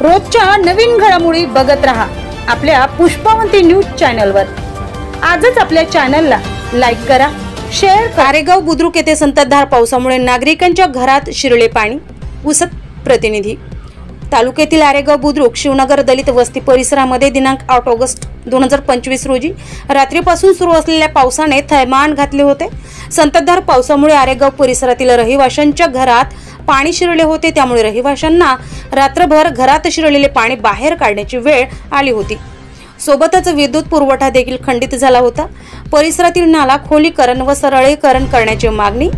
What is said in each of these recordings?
रोजच्या नवीन घडामोडी बघत रहा आपल्या पुष्पावंती न्यूज चॅनलवर। आजच आपल्या चॅनलला लाईक करा, शेअर करा। आरेगाव बुद्रुक येथे संततधार पावसामुळे नागरिकांच्या घरात शिरले पाणी। पुसद प्रतिनिधी। तालुक्यातील आरेगाव बुद्रुक शिवनगर दलित वस्ती परिसरामध्ये दिनांक 8 ऑगस्ट 2025 रोजी रात्रीपासून सुरू असलेल्या पावसाने थैमान घातले होते। संततधार पावसामुळे आरेगाव परिसरातील रहिवाशांच्या घरात पाणी शिरले होते, त्यामुळे रहिवाशांना रात्रभर घरात शिरलेले पाणी बाहेर काढण्याची वेळ आली होती। सोबतच विद्युत पुरवठा देखील खंडित झाला होता। परिसरातील नाला खोलीकरण व सरळीकरण करण्याची मागणी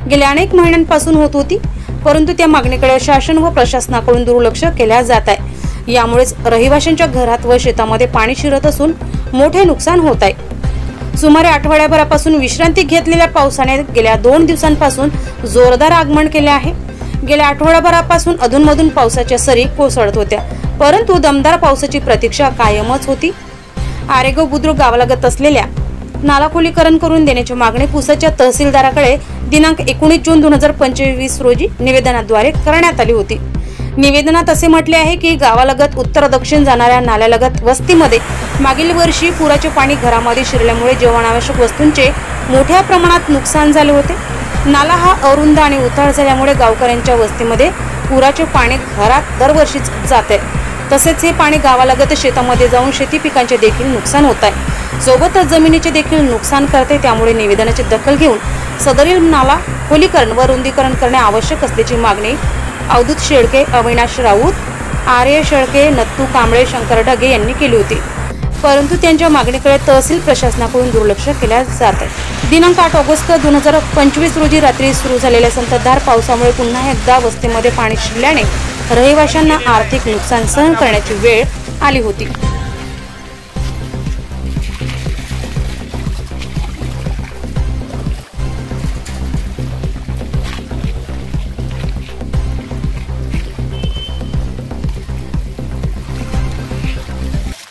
गेल्या अनेक महिन्यांपासून होत होती, परंतु त्या मागणीकडे शासन व प्रशासनाकडून दुर्लक्ष केले जात आहे। यामुळेच रहिवाशांच्या घरात व शेतामध्ये पाणी शिरत असून मोठे नुकसान होत आहे। सुमारे आठवड्याभरापासून विश्रांती घेतलेल्या पावसाने गेल्या 2 दिवसांपासून जोरदार आगमन केले आहे। गेल्या आठवड्याभरापासून अधूनमधून पावसाच्या सरी कोसळत होत्या, परंतु दमदार पावसाची प्रतीक्षा कायमच होती। आरेगाव बुद्रुक गावालगत असलेल्या नाला खोलीकरण करून देण्याची मागणी पुसदच्या तहसीलदाराकडे दिनांक 19 जून 2025 रोजी निवेदनाद्वारे करण्यात आली होती। निवेदनात असे म्हटले आहे की गावालगत उत्तर दक्षिण जाणाऱ्या नाल्यालगत वस्तीमध्ये मागील वर्षी पुराचे पाणी घरामध्ये शिरल्यामुळे जीवनावश्यक वस्तूंचे मोठ्या प्रमाणात नुकसान झाले होते। नाला हा अरुंद आणि उतार झाल्यामुळे गावकऱ्यांच्या वस्तीमध्ये पुराचे पाणी घरात दरवर्षीच जाते। तसेच हे पाणी गावालगत शेतामध्ये जाऊन शेती पिकांचे देखील नुकसान होत आहे, सोबतच जमिनीचे देखील नुकसान करते। त्यामुळे निवेदनाची दखल घेऊन सदरील नाला खोलीकरण व रुंदीकरण करणे आवश्यक असल्याची मागणी अवधूत शेळके, अविनाश राऊत, आर्य शेळके, नत्तू कांबळे, शंकर ढगे यांनी केली होती, परंतु त्यांच्या मागणीकडे तहसील प्रशासनाकडून दुर्लक्ष केले जात आहे। दिनांक 8 ऑगस्ट 2025 रोजी रात्री सुरू झालेल्या संततधार पावसामुळे पुन्हा एकदा वस्तीमध्ये पाणी शिरल्याने रहिवाशांना आर्थिक नुकसान सहन करण्याची वेळ आली होती।